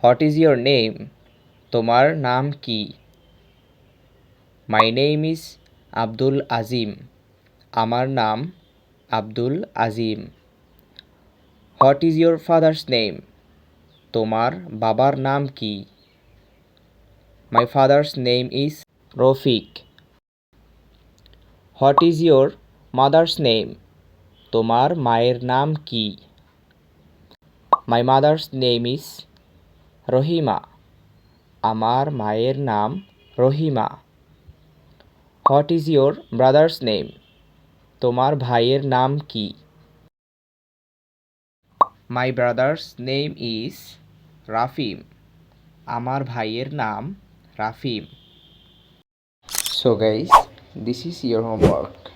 What is your name? তোমার নাম কি? মাই নেম ইজ আব্দুল আজিম। আমার নাম আব্দুল আজিম। What is your father's name? তোমার বাবার নাম কি? My father's name is Rafiq. What is your mother's name? তোমার মায়ের নাম কি? My mother's name is Rahima. আমার মায়ের নাম Rahima. What is your brothers name? তোমার ভাইয়ের নাম কি? মাই ব্রাদার্স নেম ইজ রাফিম। আমার ভাইয়ের নাম রাফিম। So guys, this is your homework.